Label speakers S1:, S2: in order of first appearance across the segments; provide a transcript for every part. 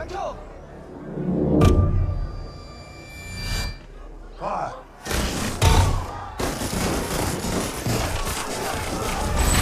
S1: बैठो।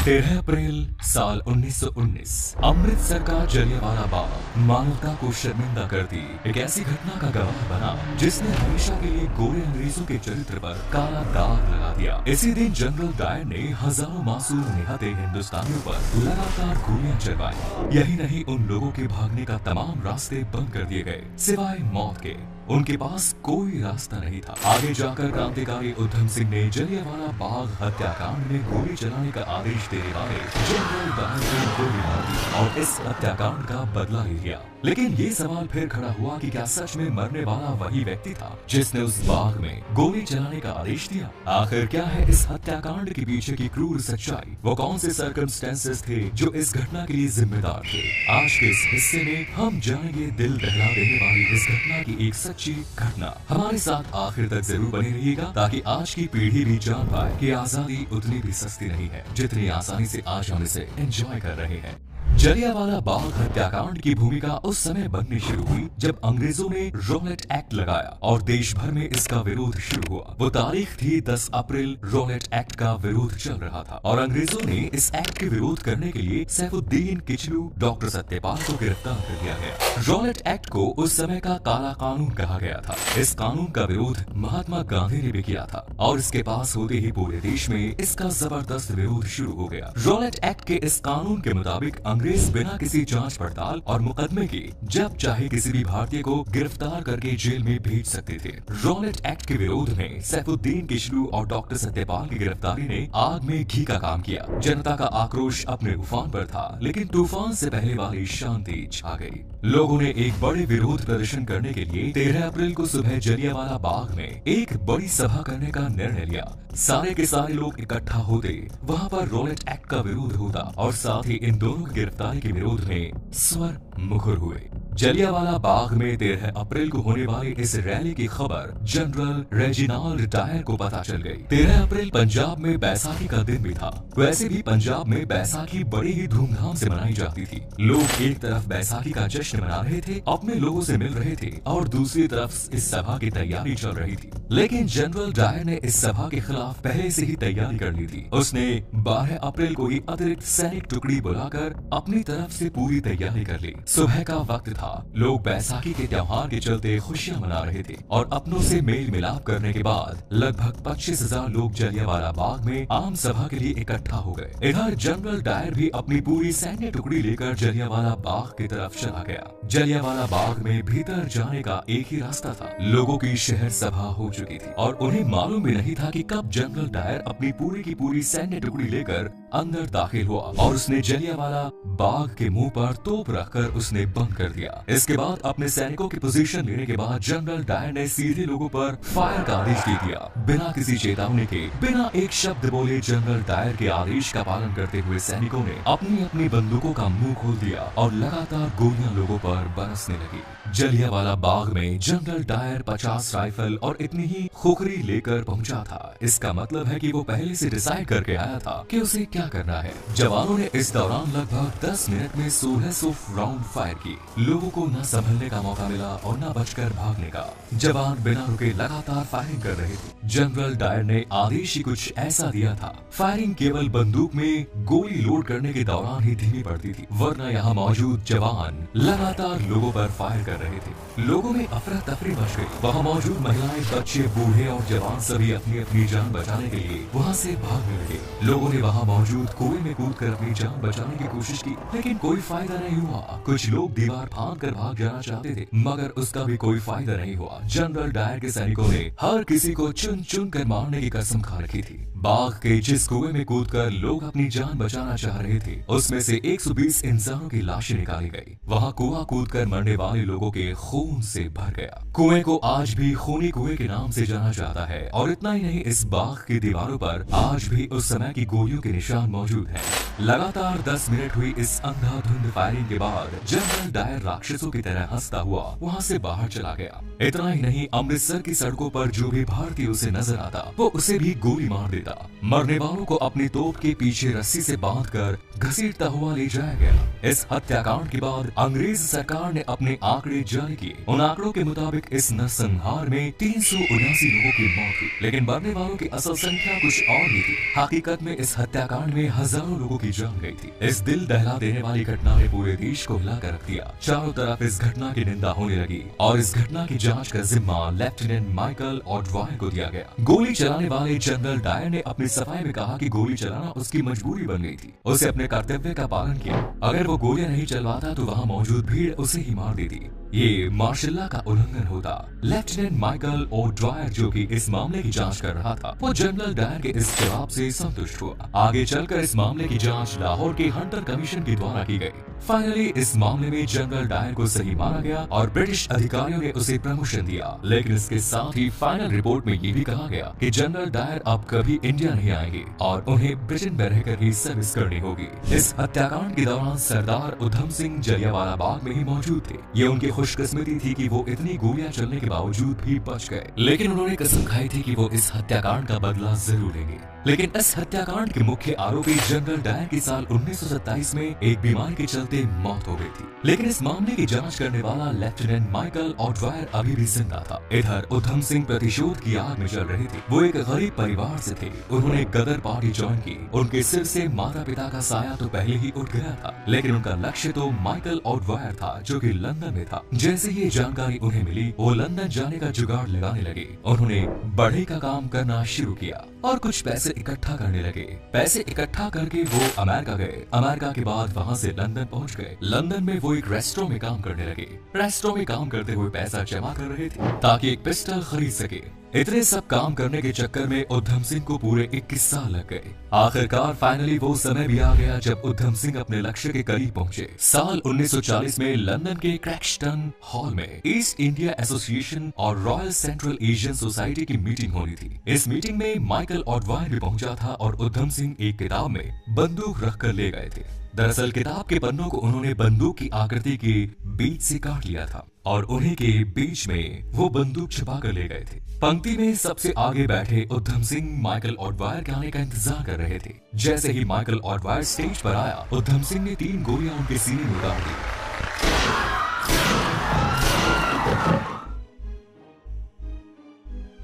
S2: 13 अप्रैल साल 1919 अमृतसर का जलियांवाला बाग मानवता को शर्मिंदा करती एक ऐसी घटना का गवाह बना जिसने हमेशा के लिए गोरे अंग्रेजों के चरित्र पर काला दाग लगा दिया। इसी दिन जनरल डायर ने हजारों मासूम निहत्थे हिंदुस्तानियों पर लगातार गोलियां चलवाई। यही नहीं, उन लोगों के भागने का तमाम रास्ते बंद कर दिए गए सिवाय मौत के। उनके पास कोई रास्ता नहीं था। आगे जाकर क्रांतिकारी उधम सिंह ने जलियांवाला बाग हत्याकांड में गोली चलाने का आदेश देने वाले जनरल डायर को गोली मार दी और इस हत्याकांड का बदला ले लिया। लेकिन ये सवाल फिर खड़ा हुआ कि क्या सच में मरने वाला वही व्यक्ति था जिसने उस बाग में गोली चलाने का आदेश दिया? आखिर क्या है इस हत्याकांड के पीछे की क्रूर सच्चाई? वो कौन से सर्कमस्टेंसेस थे जो इस घटना के लिए जिम्मेदार थे? आज के इस हिस्से में हम जानेंगे दिल दहला देने वाली इस घटना की एक सच्ची घटना। हमारे साथ आखिर तक जरूर बने रहिएगा ताकि आज की पीढ़ी भी जान पाए कि आजादी उतनी भी सस्ती नहीं है जितनी आसानी से आज हम इसे एंजॉय कर रहे हैं। जलियांवाला बाग हत्याकांड की भूमिका उस समय बननी शुरू हुई जब अंग्रेजों ने रॉलेट एक्ट लगाया और देश भर में इसका विरोध शुरू हुआ। वो तारीख थी 10 अप्रैल। रॉलेट एक्ट का विरोध चल रहा था और अंग्रेजों ने इस एक्ट के विरोध करने के लिए सैफुद्दीन किचलू, डॉक्टर सत्यपाल को गिरफ्तार कर लिया गया। रॉलेट एक्ट को उस समय का काला कानून कहा गया था। इस कानून का विरोध महात्मा गांधी ने भी किया था और इसके पास होते ही पूरे देश में इसका जबरदस्त विरोध शुरू हो गया। रॉलेट एक्ट के इस कानून के मुताबिक अंग्रेज बिना किसी जांच पड़ताल और मुकदमे के जब चाहे किसी भी भारतीय को गिरफ्तार करके जेल में भेज सकते थे। रॉलेट एक्ट के विरोध में सैफुद्दीन किचलू और डॉक्टर सत्यपाल की गिरफ्तारी ने आग में घी का काम किया। जनता का आक्रोश अपने उफान पर था, लेकिन तूफान से पहले वाली शांति छा गई। लोगों ने एक बड़े विरोध प्रदर्शन करने के लिए 13 अप्रैल को सुबह जलियांवाला बाग में एक बड़ी सभा करने का निर्णय लिया। सारे के सारे लोग इकट्ठा होते, वहाँ पर रॉलेट एक्ट का विरोध होता और साथ ही इन दोनों की गिरफ्तारी के विरोध में स्वर मुखर हुए। जलियांवाला बाग में 13 अप्रैल को होने वाली इस रैली की खबर जनरल रेजिनाल्ड डायर को पता चल गई। 13 अप्रैल पंजाब में बैसाखी का दिन भी था। वैसे भी पंजाब में बैसाखी बड़ी ही धूमधाम से मनाई जाती थी। लोग एक तरफ बैसाखी का जश्न मना रहे थे, अपने लोगों से मिल रहे थे और दूसरी तरफ इस सभा की तैयारी चल रही थी। लेकिन जनरल डायर ने इस सभा के खिलाफ पहले से ही तैयारी कर ली थी। उसने 12 अप्रैल को ही अतिरिक्त सैनिक टुकड़ी बुलाकर अपनी तरफ से पूरी तैयारी कर ली। सुबह का वक्त था। लोग बैसाखी के त्योहार के चलते खुशियां मना रहे थे और अपनों से मेल मिलाप करने के बाद लगभग 25,000 लोग जलियांवाला बाग में आम सभा के लिए इकट्ठा हो गए। इधर जनरल डायर भी अपनी पूरी सैन्य टुकड़ी लेकर जलियांवाला बाग की तरफ चला गया। जलियांवाला बाग में भीतर जाने का एक ही रास्ता था। लोगों की शहर सभा हो चुकी थी और उन्हें मालूम भी नहीं था कि कब जनरल डायर अपनी पूरी की पूरी सैन्य टुकड़ी लेकर अंदर दाखिल हुआ और उसने जलियांवाला बाग के मुंह पर तोप रखकर उसने बंद कर दिया। इसके बाद अपने सैनिकों की पोजीशन लेने के बाद जनरल डायर ने सीधे लोगों पर फायर का आदेश दे दिया। बिना किसी चेतावनी के, बिना एक शब्द बोले जनरल डायर के आदेश का पालन करते हुए सैनिकों ने अपनी अपनी बंदूकों का मुंह खोल दिया और लगातार गोलियां लोगों पर बरसने लगी। जलियांवाला बाग में जनरल डायर 50 राइफल और इतनी ही खोखरी लेकर पहुंचा था। इसका मतलब है कि वो पहले से डिसाइड करके आया था कि उसे क्या करना है। जवानों ने इस दौरान लगभग 10 मिनट में 1600 राउंड फायर किए। लोगों को न संभलने का मौका मिला और न बचकर भागने का। जवान बिना रुके लगातार फायरिंग कर रहे थे। जनरल डायर ने आदेश ही कुछ ऐसा दिया था। फायरिंग केवल बंदूक में गोली लोड करने के दौरान ही धीमी पड़ती थी, वरना यहाँ मौजूद जवान लगातार लोगों पर फायर कर रहे थे। लोगों में अफरा तफरी मच गई। वहाँ मौजूद महिलाएं, बच्चे, बूढ़े और जवान सभी अपनी अपनी जान बचाने के लिए वहाँ से भागने लगे। लोगों ने वहाँ मौजूद कुएं में कूदकर अपनी जान बचाने की कोशिश की, लेकिन कोई फायदा नहीं हुआ। कुछ लोग दीवार फांद कर भाग जाना चाहते थे, मगर उसका भी कोई फायदा नहीं हुआ। जनरल डायर के सैनिकों ने हर किसी को चुन चुन कर मारने की कसम खा रखी थी। बाग के जिस कुएं में कूदकर लोग अपनी जान बचाना चाह रहे थे, उसमें से 120 इंसानों की लाशें निकाली गई। वहाँ कुआं कूदकर मरने वाले लोगों के खून से भर गया। कुएं को आज भी खूनी कुएं के नाम से जाना जाता है और इतना ही नहीं, इस बाग की दीवारों पर आज भी उस समय की गोलियों के निशान मौजूद हैं। लगातार 10 मिनट हुई इस अंधाधुंध फायरिंग के बाद जनरल डायर राक्षसों की तरह हंसता हुआ वहाँ से बाहर चला गया। इतना ही नहीं, अमृतसर की सड़कों पर जो भी भारतीय उसे नजर आता वो उसे भी गोली मार देता। था। मरने वालों को अपनी तोप के पीछे रस्सी से बांधकर घसीटता हुआ ले जाया गया। इस हत्याकांड के बाद अंग्रेज सरकार ने अपने आंकड़े जारी किए। उन आंकड़ों के मुताबिक इस नरसंहार में 379 लोगों की मौत हुई, लेकिन मरने वालों की असल संख्या कुछ और ही थी। हकीकत में इस हत्याकांड में हजारों लोगों की जान गई थी। इस दिल दहला देने वाली घटना ने पूरे देश को हिला कर रख दिया। चारों तरफ इस घटना की निंदा होने लगी और इस घटना की जांच का जिम्मा लेफ्टिनेंट माइकल ऑडवायर को दिया गया। गोली चलाने वाले जनरल डायर ने अपनी सफाई में कहा कि गोली चलाना उसकी मजबूरी बन गई थी। उसे अपने कर्तव्य का पालन किया। अगर वो गोलियां नहीं चलवाता तो वहाँ मौजूद भीड़ उसे ही मार देती। ये मार्शल का उल्लंघन होता। लेफ्टिनेंट माइकल ऑडवायर, जो कि इस मामले की जांच कर रहा था, वो जनरल डायर के इस जवाब से संतुष्ट हुआ। आगे चलकर इस मामले की जांच लाहौर के हंटर कमीशन के द्वारा की गई। फाइनली इस मामले में जनरल डायर को सही माना गया और ब्रिटिश अधिकारियों ने उसे प्रमोशन दिया। लेकिन इसके साथ ही फाइनल रिपोर्ट में ये भी कहा गया कि जनरल डायर अब कभी इंडिया नहीं आएंगे और उन्हें ब्रिटेन में रहकर ही सर्विस करनी होगी। इस हत्याकांड के दौरान सरदार उधम सिंह जलियांवाला बाग में ही मौजूद थे। ये उनकी खुशकिस्मती थी कि वो इतनी गोलियां चलने के बावजूद भी बच गए, लेकिन उन्होंने कसम खाई थी कि वो इस हत्याकांड का बदला जरूर लेंगे। लेकिन इस हत्याकांड के मुख्य आरोपी जनरल डायर की साल 1927 में एक बीमारी के चलते मौत हो गई थी। लेकिन इस मामले की जांच करने वाला लेफ्टिनेंट माइकल ऑडवायर अभी भी जिंदा था। इधर उधम सिंह प्रतिशोध की आग में चल रहे थे। वो एक गरीब परिवार से थे। उन्होंने गदर पार्टी ज्वाइन की। उनके सिर से माता पिता का साया तो पहले ही उठ गया था, लेकिन उनका लक्ष्य तो माइकल ऑडवायर था, जो कि लंदन में था। जैसे ये जानकारी उन्हें मिली, वो लंदन जाने का जुगाड़ लगाने लगे। उन्होंने बढ़े का काम करना शुरू किया और कुछ पैसे इकट्ठा करने लगे। पैसे इकट्ठा करके वो अमेरिका गए। अमेरिका के बाद वहाँ से लंदन पहुँच गए। लंदन में वो एक रेस्टोरेंट में काम करने लगे। रेस्टोरेंट में काम करते हुए पैसा जमा कर रहे थे ताकि एक पिस्टल खरीद सके। इतने सब काम करने के चक्कर में उधम सिंह को पूरे 21 साल लग गए। आखिरकार फाइनली वो समय भी आ गया जब उधम सिंह अपने लक्ष्य के करीब पहुंचे। साल 1940 में लंदन के क्रैक्सटन हॉल में ईस्ट इंडिया एसोसिएशन और रॉयल सेंट्रल एशियन सोसाइटी की मीटिंग होनी थी। इस मीटिंग में माइकल ऑडवायर भी पहुंचा था और उधम सिंह एक किताब में बंदूक रखकर ले गए थे। दरअसल किताब के पन्नों को उन्होंने बंदूक की आकृति के बीच से काट लिया था और उन्हीं के बीच में वो बंदूक छिपा कर ले गए थे। पंक्ति में सबसे आगे बैठे उधम सिंह माइकल ऑडवायर के आने का इंतजार कर रहे थे। जैसे ही माइकल ऑडवायर स्टेज पर आया, उधम सिंह ने 3 गोलियां उनके सीने में उतार दी।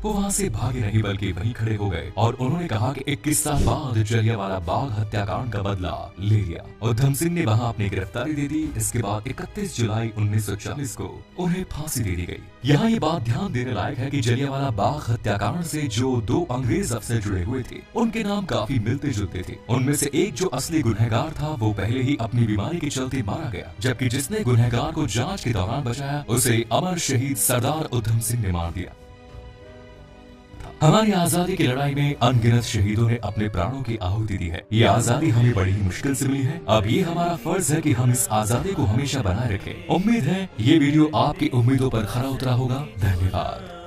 S2: वो वहाँ से भागे नहीं बल्कि वहीं खड़े हो गए और उन्होंने कहा कि 21 साल बाद जलियांवाला बाग हत्याकांड का बदला ले लिया। उधम सिंह ने वहाँ अपनी गिरफ्तारी दे दी। इसके बाद 31 जुलाई 1940 को उन्हें फांसी दे दी गई। यहाँ ये बात ध्यान देने लायक है कि जलियांवाला बाग हत्याकांड से जो 2 अंग्रेज अफसर जुड़े हुए थे, उनके नाम काफी मिलते जुलते थे। उनमें से एक जो असली गुनहगार था वो पहले ही अपनी बीमारी के चलते मारा गया, जबकि जिसने गुनहगार को जांच के दौरान बचाया उसे अमर शहीद सरदार उधम सिंह ने मार दिया। हमारी आजादी की लड़ाई में अनगिनत शहीदों ने अपने प्राणों की आहुति दी है। ये आजादी हमें बड़ी ही मुश्किल से मिली है। अब ये हमारा फर्ज है कि हम इस आजादी को हमेशा बनाए रखें। उम्मीद है ये वीडियो आपकी उम्मीदों पर खरा उतरा होगा। धन्यवाद।